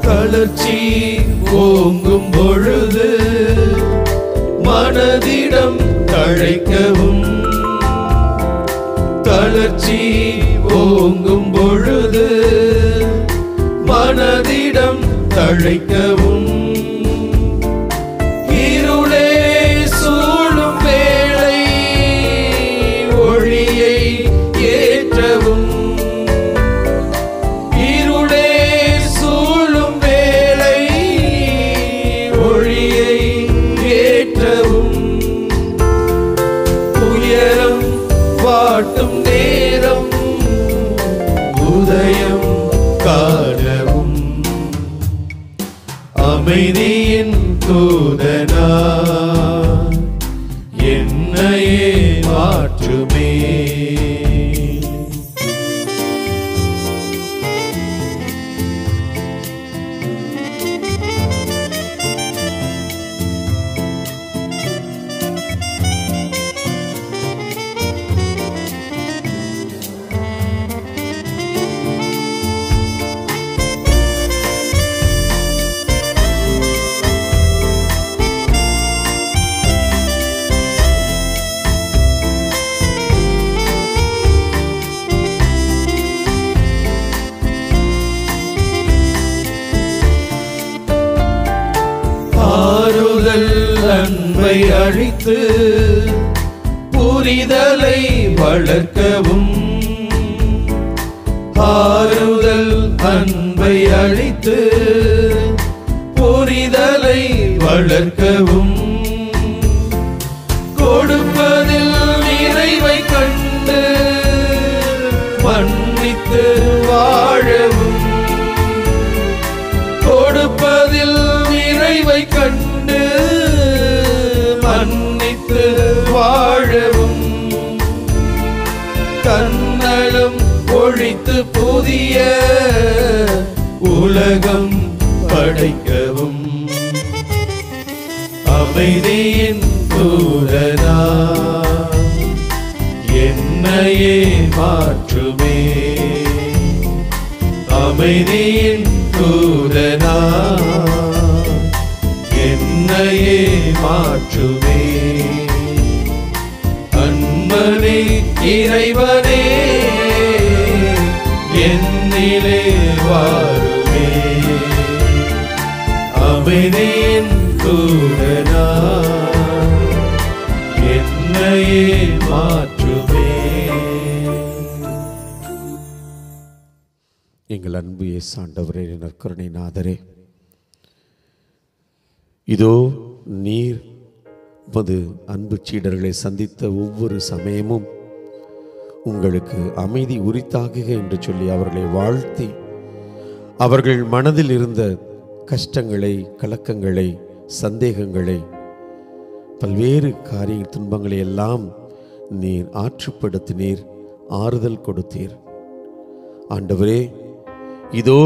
தளர்ச்சி ஓங்கும் பொழுது மனதிடம் தழைக்கவும். தளர்ச்சி ஓங்கும் பொழுது மனதிடம் தழைக்கவும். இருளே சூழும் வேளை ஒளியை ஏற்றவும். வாட்டும் நேரம் உதயம் காணவும். அமைதியின் தூதனா என்னையே மாற்றுமே. அன்பை அழித்து புரிதலை வளர்க்கவும். ஆறுதல் அன்பை அழித்து புரிதலை வளர்க்கவும். கொடுப்பதில் நிறைவை கண்டு மன்னித்து வாழவும். கொடுப்பதில் நிறைவை கண்டு மன்னித்து வாழவும். தன்னலம் ஒழித்து புதிய உலகம் படைக்கவும். அமைதியின் தூதனா என்னையே மாற்றுமே. அமைதியின் தூதனா என்னையே மாற்றுமே. அன்பனே இறைவனே என்னிலே வாருமே. அமைதியின் தூதனா என்னையே மாற்றுமே. எங்கள் அன்பு இயேசு ஆண்டவரே, நற்கருணை நாதரே, இதோ நீர் உமது அன்பு சீடர்களை சந்தித்த ஒவ்வொரு சமயமும் உங்களுக்கு அமைதி உரித்தாகுக என்று சொல்லி அவர்களை வாழ்த்தி அவர்கள் மனதில் இருந்த கஷ்டங்களை, கலக்கங்களை, சந்தேகங்களை, பல்வேறு காரிய துன்பங்களை எல்லாம் நீர் ஆற்றுப்படுத்தினீர், ஆறுதல் கொடுத்தீர். ஆண்டவரே, இதோ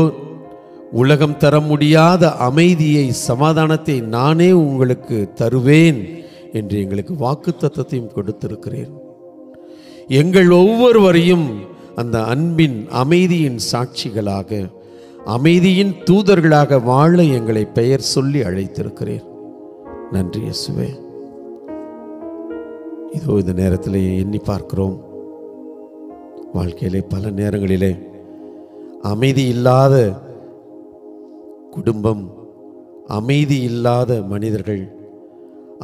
உலகம் தர முடியாத அமைதியை, சமாதானத்தை நானே உங்களுக்கு தருவேன் என்று எங்களுக்கு வாக்குத்தத்தத்தையும் கொடுத்திருக்கிறேன். எங்கள் ஒவ்வொருவரையும் அந்த அன்பின் அமைதியின் சாட்சிகளாக, அமைதியின் தூதர்களாக வாழ எங்களை பெயர் சொல்லி அழைத்திருக்கிறேன். நன்றி இயேசுவே. இதோ இந்த நேரத்தில் எண்ணி பார்க்கிறோம், வாழ்க்கையிலே பல நேரங்களிலே அமைதி இல்லாத குடும்பம், அமைதி இல்லாத மனிதர்கள்,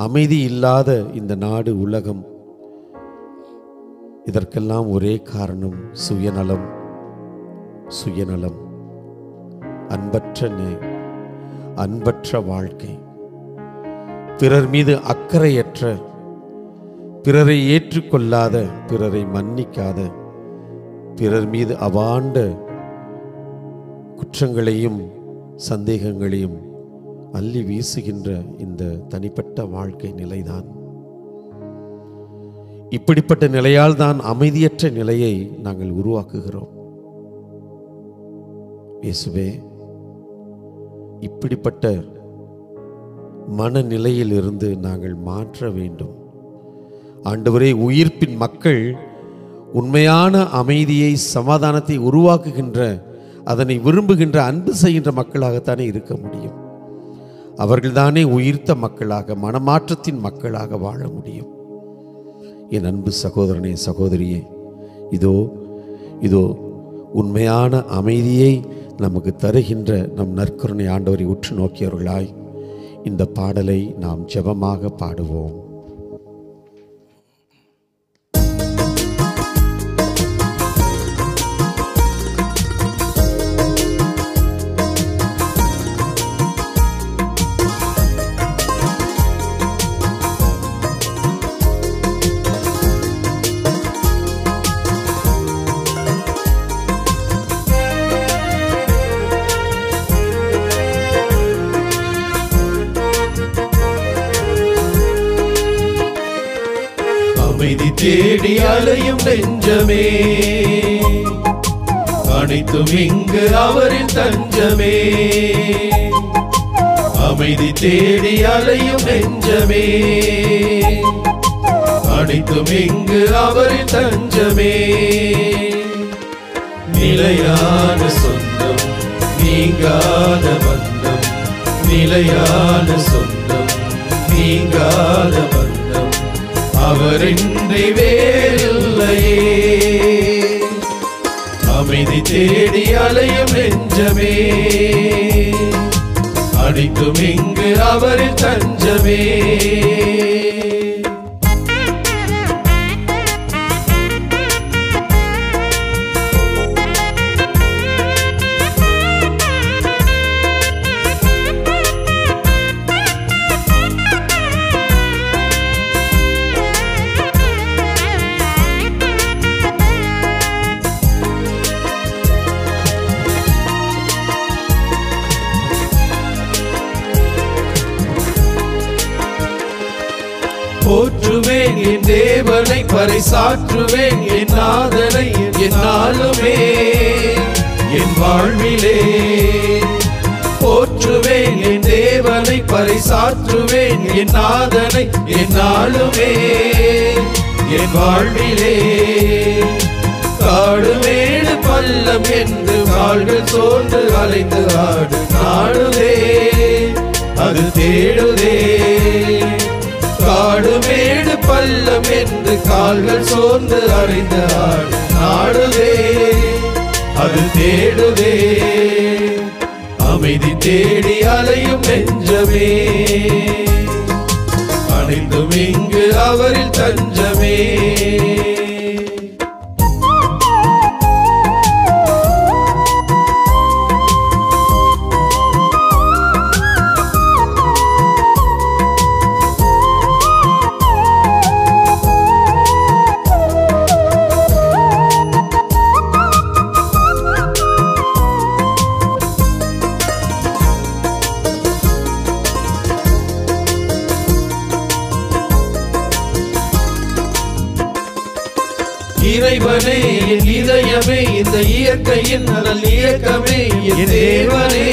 அமைதி இல்லாத இந்த நாடு, உலகம், இதற்கெல்லாம் ஒரே காரணம் சுயநலம். சுயநலம், அன்பற்ற வாழ்க்கை, பிறர் மீது அக்கறையற்ற, பிறரை ஏற்றுக்கொள்ளாத, பிறரை மன்னிக்காத, பிறர் மீது அவாண்ட குற்றங்களையும் சந்தேகங்களையும் அள்ளி வீசுகின்ற இந்த தனிப்பட்ட வாழ்க்கை நிலைதான். இப்படிப்பட்ட நிலையால் தான் அமைதியற்ற நிலையை நாங்கள் உருவாக்குகிறோம். இயேசுவே, இப்படிப்பட்ட மனநிலையில் இருந்து நாங்கள் மாற்ற வேண்டும். ஆண்டவரே, உயிர்ப்பின் மக்கள் உண்மையான அமைதியை, சமாதானத்தை உருவாக்குகின்ற, அதனை விரும்புகின்ற, அன்பு செய்கின்ற மக்களாகத்தானே இருக்க முடியும். அவர்கள்தானே உயிர்த்த மக்களாக, மனமாற்றத்தின் மக்களாக வாழ முடியும். என் அன்பு சகோதரனே, சகோதரியே, இதோ உண்மையான அமைதியை நமக்கு தருகின்ற நம் நற்கருணை ஆண்டவரை உற்று நோக்கியவர்களாய் இந்த பாடலை நாம் ஜெபமாக பாடுவோம். அமைதி தேடி அலையும் நெஞ்சமே, அனைத்தும் இங்கு அவரின் தஞ்சமே. அமைதி தேடி அலையும் நெஞ்சமே, அனைத்தும் இங்கு அவரின் தஞ்சமே. நிலையான சொந்தம், நீங்காத பந்தம், நிலையான சொந்தம், நீங்காத பந்தம், அவரின்றி வேறில்லையே. அமைதி தேடி அலையும் நெஞ்சமே, அனைத்தும் இங்கு அவரின் தஞ்சமே. போற்றுவேன் என் தேவனை, பறைசாற்றுவேன் என் நாதனை என்னாலுமே என் வாழ்விலே. போற்றுவேன் என் தேவனை, பறைசாற்றுவேன் என் நாதனை என்னாலுமே என் வாழ்விலே. காடு மேடு பள்ளம் என்று கால்கள் சோர்ந்து அலைந்து ஆடு நாடுதே, அது தேடுதே. காடு மேடு பள்ளம் என்று கால்கள் சோர்ந்து அலைந்து ஆடு நாடுதே, அது தேடுதே. அமைதி தேடி அலையும் நெஞ்சமே, அனைத்தும் இங்கு அவரில் தஞ்சமே. இறைவனே என் இதயமே, இந்த இயற்கையின் நலன் இயக்கமே, என் தேவனே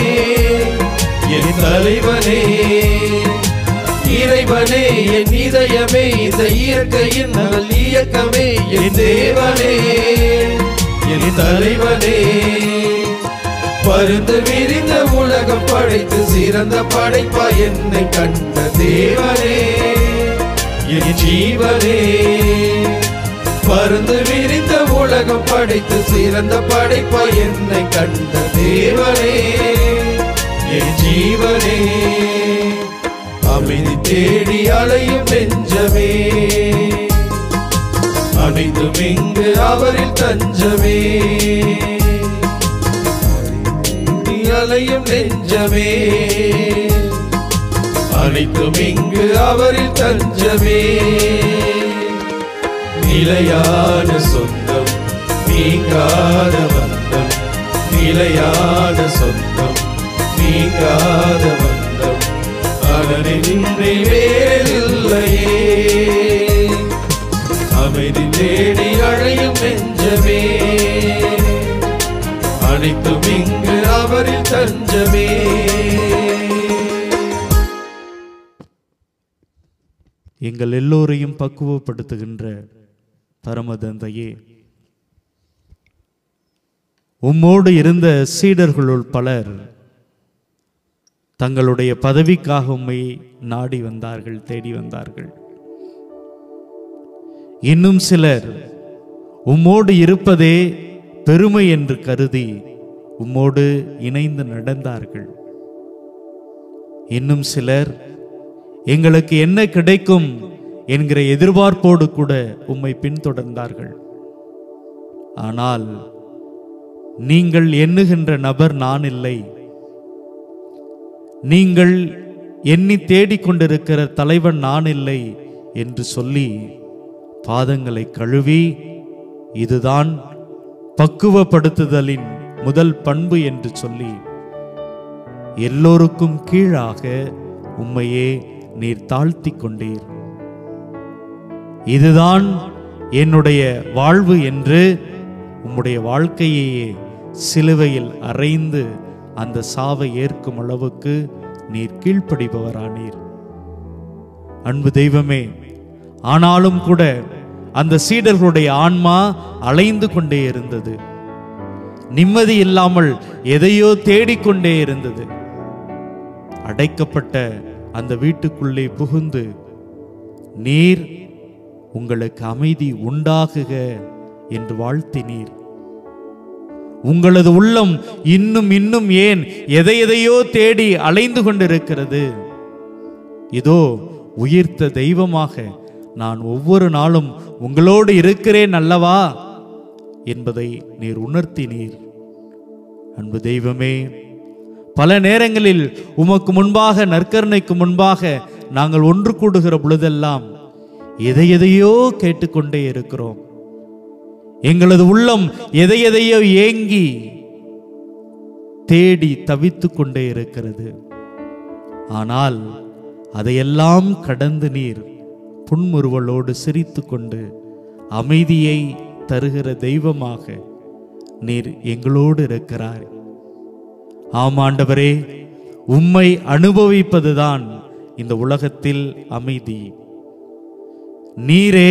என் தலைவனே. இறைவனே என் இதயமே, இந்த இயற்கையின் நலன் இயக்கமே, என் தேவனே என் தலைவனே. பருந்து விரிந்த உலகம் படைத்து சிறந்த படைப்பா என்னை கண்ட தேவனே என் ஜீவனே. பருந்து விரிந்த உலகம் படைத்து சிறந்த படைப்பாய் என்னை கண்ட தேவனே என் ஜீவனே. அமைதி தேடி அலையும் நெஞ்சமே, அனைத்தும் இங்கு அவரில் தஞ்சமே. அலையும் நெஞ்சமே, அனைத்தும் இங்கு அவரில் தஞ்சமே. நிலையான சொந்தம் நீங்காத பந்தம், நிலையான சொந்தம் நீங்காத பந்தம், அவனின்றி வேறில்லையே. அமைதி தேடி அழையும் நெஞ்சமே, அனைத்தும் இங்கு அவரில் தஞ்சமே. எங்கள் எல்லோரையும் பக்குவப்படுத்துகின்ற பரமதந்தையே, உம்மோடு இருந்த சீடர்களுள் பலர் தங்களுடைய பதவிக்காக உம்மை நாடி வந்தார்கள், தேடி வந்தார்கள். இன்னும் சிலர் உம்மோடு இருப்பதே பெருமை என்று கருதி உம்மோடு இணைந்து நடந்தார்கள். இன்னும் சிலர் எங்களுக்கு என்ன கிடைக்கும் என்கிற எதிர்பார்ப்போடு கூட உம்மை பின்தொடர்ந்தார்கள். ஆனால் நீங்கள் எண்ணுகின்ற நபர் நான் இல்லை, நீங்கள் எண்ணி தேடிக்கொண்டிருக்கிற தலைவன் நான் இல்லை என்று சொல்லி பாதங்களை கழுவி, இதுதான் பக்குவப்படுத்துதலின் முதல் பண்பு என்று சொல்லி எல்லோருக்கும் கீழாக உம்மையே நீர் தாழ்த்தி கொண்டீர். இதுதான் என்னுடைய வாழ்வு என்று உம்முடைய வாழ்க்கையையே சிலுவையில் அறைந்து அந்த சாவை ஏற்கும் அளவுக்கு நீர் கீழ்ப்படிபவரானீர். அன்பு தெய்வமே, ஆனாலும் கூட அந்த சீடர்களுடைய ஆன்மா அலைந்து கொண்டே இருந்தது, நிம்மதி இல்லாமல் எதையோ தேடிக்கொண்டே இருந்தது. அடைக்கப்பட்ட அந்த வீட்டுக்குள்ளே புகுந்து நீர் உங்களுக்கு அமைதி உண்டாகுக என்று வாழ்த்தினீர். உங்களது உள்ளம் இன்னும் இன்னும் ஏன் எதையோ தேடி அலைந்து கொண்டிருக்கிறது? இதோ உயிர்த்த தெய்வமாக நான் ஒவ்வொரு நாளும் உங்களோடு இருக்கிறேன் அல்லவா என்பதை நீர் உணர்த்தினீர். அன்பு தெய்வமே, பல நேரங்களில் உமக்கு முன்பாக, நற்கருணைக்கு முன்பாக நாங்கள் ஒன்று கூடுகிற பொழுதெல்லாம் எதையோ கேட்டுக்கொண்டே இருக்கிறோம். எங்களது உள்ளம் எதையோ ஏங்கி தேடி தவித்து கொண்டே இருக்கிறது. ஆனால் அதையெல்லாம் கடந்து நீர் புன்முறுவலோடு சிரித்து கொண்டு அமைதியை தருகிற தெய்வமாக நீர் எங்களோடு இருக்கிறார். ஆம் ஆண்டவரே, உம்மை அனுபவிப்பதுதான் இந்த உலகத்தில் அமைதி. நீரே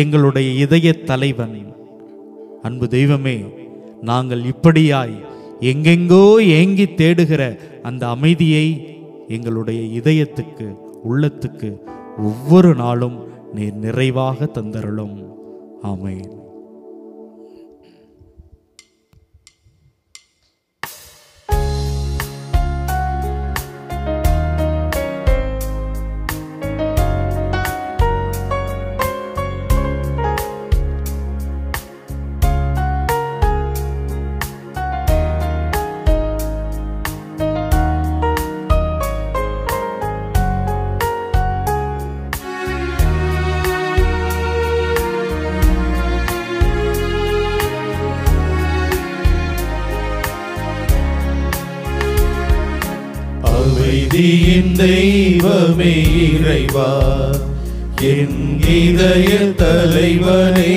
எங்களுடைய இதய தலைவன். அன்பு தெய்வமே, நாங்கள் இப்படியாய் எங்கெங்கோ ஏங்கி தேடுகிற அந்த அமைதியை எங்களுடைய இதயத்துக்கு, உள்ளத்துக்கு ஒவ்வொரு நாளும் நீர் நிறைவாக தந்தருளும். ஆமென். அமைதியின் தெய்வமே இறைவா, என் இதய தலைவனே,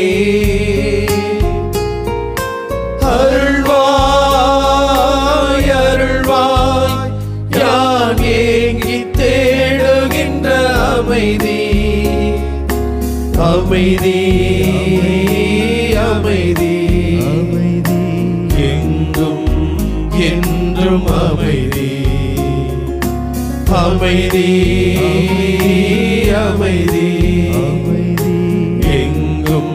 அருள்வாய் அருள்வாய் யான் ஏங்கி தேடுகின்ற அமைதி. அமைதி அமைதி எங்கும் என்றும் அமைதி. அமைதி அமைதி எங்கும்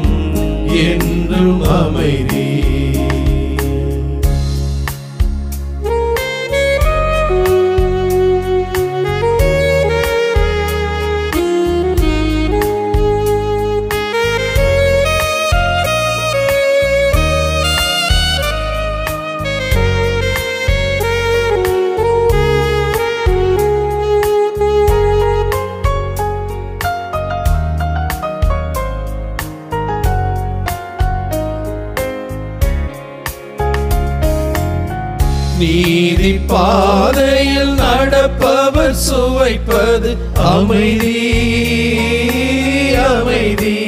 நீதி பாதையில் நடப்பவர் சுவைப்பது அமைதி அமைதி.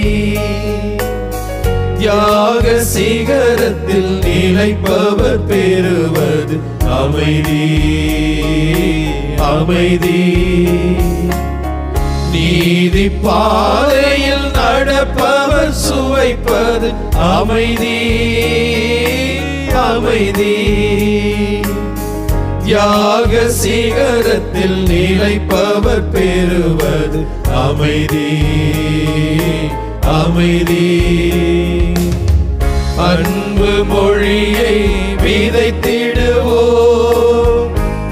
தியாக சிகரத்தில் நிலைப்பவர் பெறுவது அமைதி அமைதி. நீதி பாதையில் நடப்பவர் சுவைப்பது அமைதி அமைதி. தியாக சிகரத்தில் நிலைப்பவர் பெறுவது அமைதி அமைதி. அன்பு மொழியை விதைத்திடுவோம்,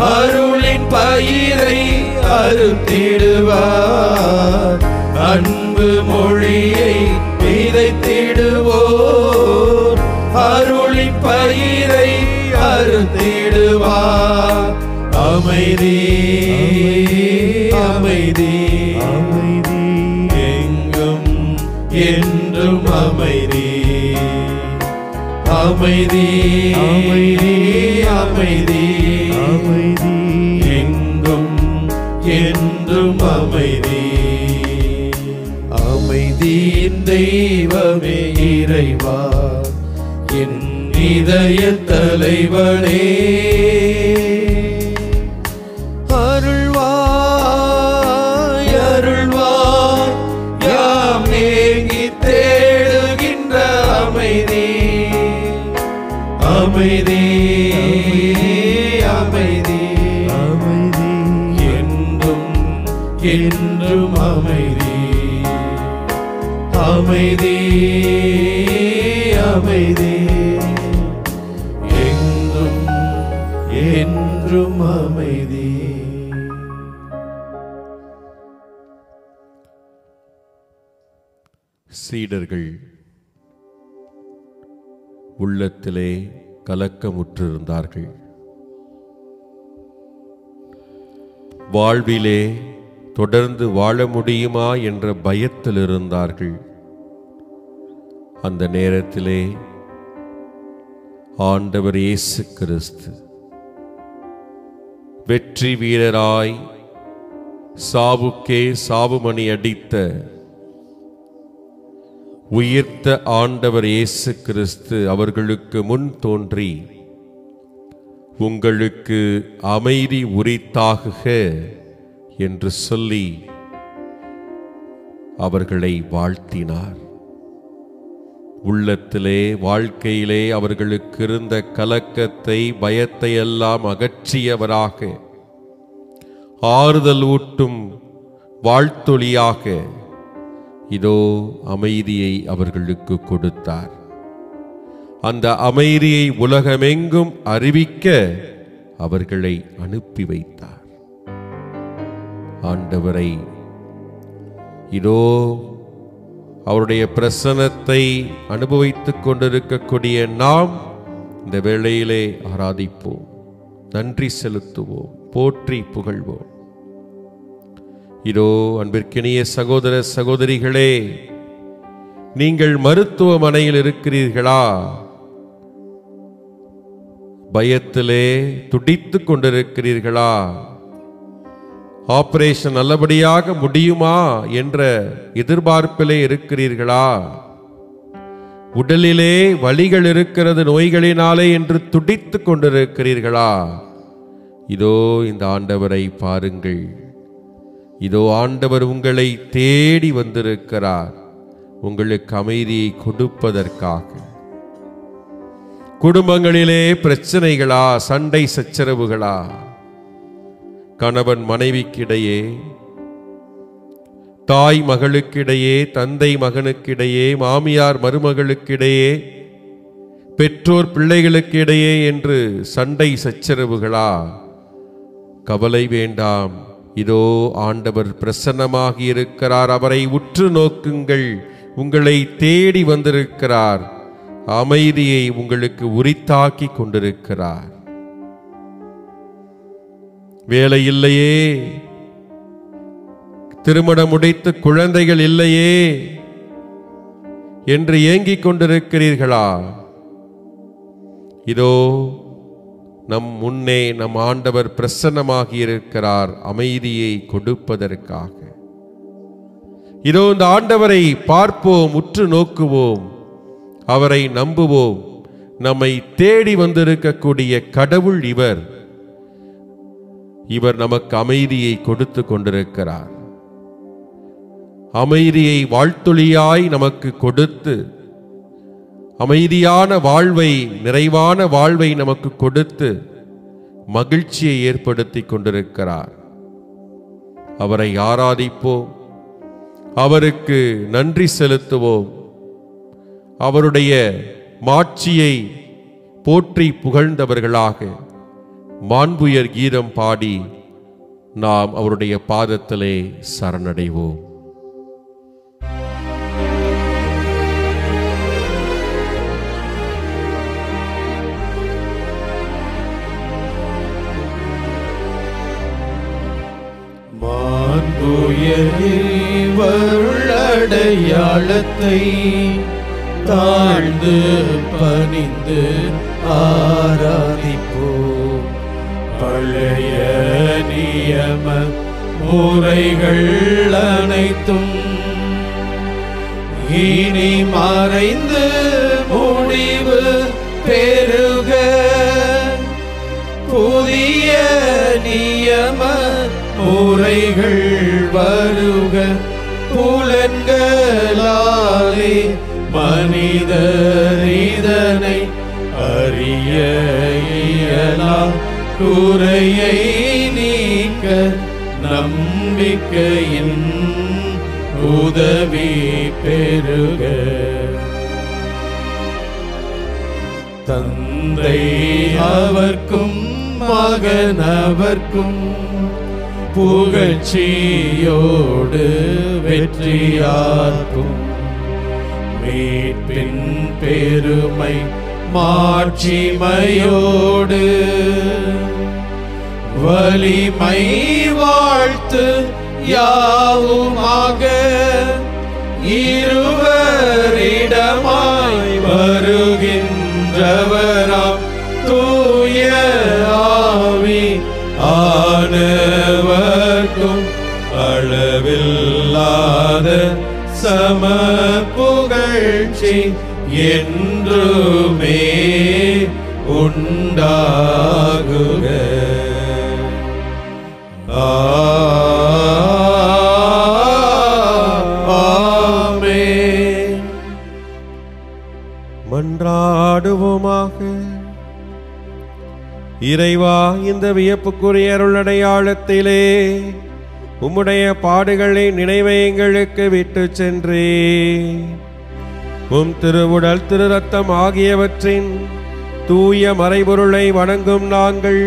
அருளின் பயிரை அறுத்திடுவார். அன்பு மொழியை விதைத்திடுவோர், அருளின் பயிரை அறுத்திடுவார். அமைதி அமைதி அமைதி. எங்கும் என்றும் அமைதி அமைதி அமைதி அமைதி அமைதி. எங்கும் என்றும் அமைதி. அமைதியின் தெய்வமே இறைவா, என் இதய தலைவனே, அருள்வாய் அருள்வாய் யாம் ஏங்கி தேடுகின்ற அமைதி அமைதி அமைதி அமைதி. என்றும் என்றும் அமைதி அமைதி அமைதி. என்றும் என்றும் அமைதி. சீடர்கள் உள்ளத்திலே கலக்கமுற்றிருந்தார்கள். வாழ்விலே தொடர்ந்து வாழ முடியுமா என்ற பயத்தில் இருந்தார்கள். அந்த நேரத்திலே ஆண்டவர் இயேசு கிறிஸ்து வெற்றி வீரராய் சாவுக்கே சாவுமணி அடித்த உயிர்த்த ஆண்டவர் இயேசு கிறிஸ்து அவர்களுக்கு முன் தோன்றி, உங்களுக்கு அமைதி உரித்தாகுக என்று சொல்லி அவர்களை வாழ்த்தினார். உள்ளத்திலே வாழ்க்கையிலே அவர்களுக்கு இருந்த கலக்கத்தை பயத்தை எல்லாம் அகற்றியவராக, ஆறுதல் ஊட்டும் வாழ்த்தொலியாக இதோ அமைதியை அவர்களுக்கு கொடுத்தார். அந்த அமைதியை உலகமெங்கும் அறிவிக்க அவர்களை அனுப்பி வைத்தார். ஆண்டவரை இதோ அவருடைய பிரசன்னத்தை அனுபவித்துக் கொண்டிருக்கக்கூடிய நாம் இந்த வேளையிலே ஆராதிப்போம், நன்றி செலுத்துவோம், போற்றி புகழ்வோம். இதோ அன்பிற்கினிய சகோதர சகோதரிகளே, நீங்கள் மருத்துவமனையில் இருக்கிறீர்களா? பயத்திலே துடித்துக் கொண்டிருக்கிறீர்களா? ஆபரேஷன் நல்லபடியாக முடியுமா என்ற எதிர்பார்ப்பிலே இருக்கிறீர்களா? உடலிலே வலிகள் இருக்கிறது நோய்களினாலே என்று துடித்துக் கொண்டிருக்கிறீர்களா? இதோ இந்த ஆண்டவரை பாருங்கள். இதோ ஆண்டவர் உங்களை தேடி வந்திருக்கிறார், உங்களுக்கு அமைதியை கொடுப்பதற்காக. குடும்பங்களிலே பிரச்சனைகளா, சண்டை சச்சரவுகளா? கணவன் மனைவிக்கிடையே, தாய் மகளுக்கிடையே, தந்தை மகனுக்கிடையே, மாமியார் மருமகளுக்கிடையே, பெற்றோர் பிள்ளைகளுக்கிடையே என்று சண்டை சச்சரவுகளா? கவலை வேண்டாம், இதோ ஆண்டவர் பிரசன்னமாகி இருக்கிறார். அவரை உற்று நோக்குங்கள், உங்களை தேடி வந்திருக்கிறார், அமைதியை உங்களுக்கு உரித்தாக்கி கொண்டிருக்கிறார். வேலை இல்லையே, திருமணம் முடித்து குழந்தைகள் இல்லையே என்று ஏங்கிக் கொண்டிருக்கிறீர்களா? இதோ நம் முன்னே நம் ஆண்டவர் பிரசன்னமாகி இருக்கிறார், அமைதியை கொடுப்பதற்காக. இதோ இந்த ஆண்டவரை பார்ப்போம், உற்று நோக்குவோம், அவரை நம்புவோம். நம்மை தேடி வந்திருக்கக்கூடிய கடவுள் இவர். இவர் நமக்கு அமைதியை கொடுத்து கொண்டிருக்கிறார். அமைதியை வாழ்த்தொழியாய் நமக்கு கொடுத்து அமைதியான வாழ்வை, நிறைவான வாழ்வை நமக்கு கொடுத்து மகிழ்ச்சியை ஏற்படுத்தி கொண்டிருக்கிறார். அவரை ஆராதிப்போம், அவருக்கு நன்றி செலுத்துவோம். அவருடைய மாட்சியை போற்றி புகழ்ந்தவர்களாக மாண்புயர் கீதம் பாடி நாம் அவருடைய பாதத்திலே சரணடைவோம். அடையாளத்தை தாழ்ந்து பணிந்து ஆராதிப்போம். பழைய நியம முறைகள் அனைத்தும் இனி மறைந்து முடிவு பெறுக. புதிய நியம முறைகள் வருக. புலன்களாலே மனிதர் இதனை அறிய இயலா. குறையை நீக்க நம்பிக்கையின் உதவி பெறுக. தந்தை அவர்க்கும் மகன் அவர்க்கும் புகழ்ச்சியோடு வெற்றியார்க்கும் மீட்பின் பெருமை மாட்சிமையோடு வலிமை வாழ்த்து யாவுமாக இருவரிடமாய் வருகின்றவராம் தூய ஆவி ஆனவர்க்கும் அளவில்லாத சம புகழ்ச்சி என்றுமே உண்டாகுக. ஆமென். மன்றாடுவோமாக. இறைவா, இந்த வியப்புக்குரிய அருளடையாளத்திலே உம்முடைய பாடுகளை நினைவை எங்களுக்கு விட்டு சென்றே. உம் திருவுடல் திரு ரத்தம் ஆகியவற்றின் தூய மறைபொருளை வணங்கும் நாங்கள்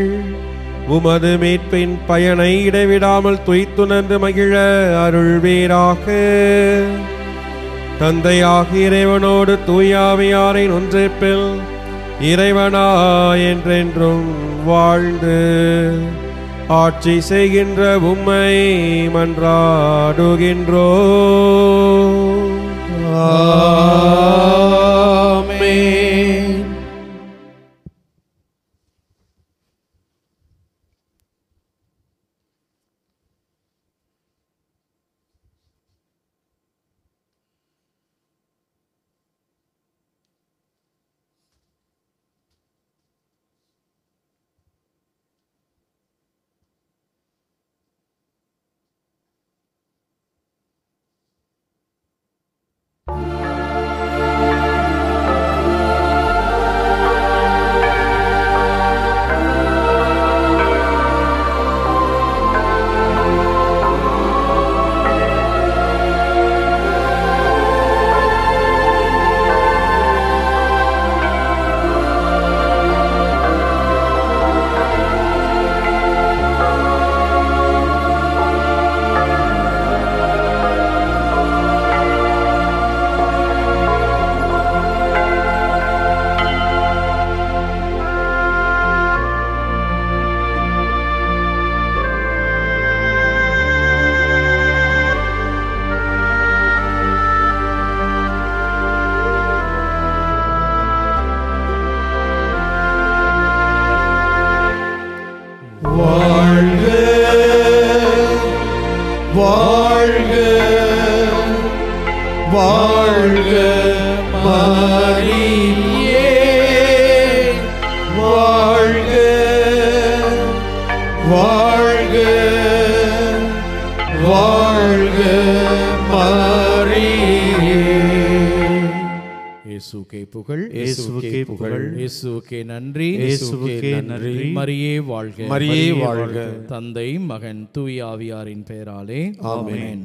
உமது மீட்பின் பயனை இடைவிடாமல் துய்த்துணர்ந்து மகிழ அருள்வீராக. தந்தையாகிய இறைவனோடு தூயாவியாரின் ஒன்றிப்பில் இறைவனா என்றென்றும் வாழ்ந்து ஆட்சி செய்கின்ற உம்மை மன்றாடுகின்றோம். ஆமென். வாழ்க வாழ்க வாழ்க மரியே வாழ்க வாழ்க வாழ்க மரியே. இயேசுவுக்கே புகழ், இயேசுவுக்கே புகழ், இயேசுவுக்கே நன்றி, இயேசுவுக்கே நன்றி. மரியே வாழ்க, மரியே வாழ்க. தந்தை மகன் தூய ஆவியாரின் பெயராலே ஆமென். ஆமென்.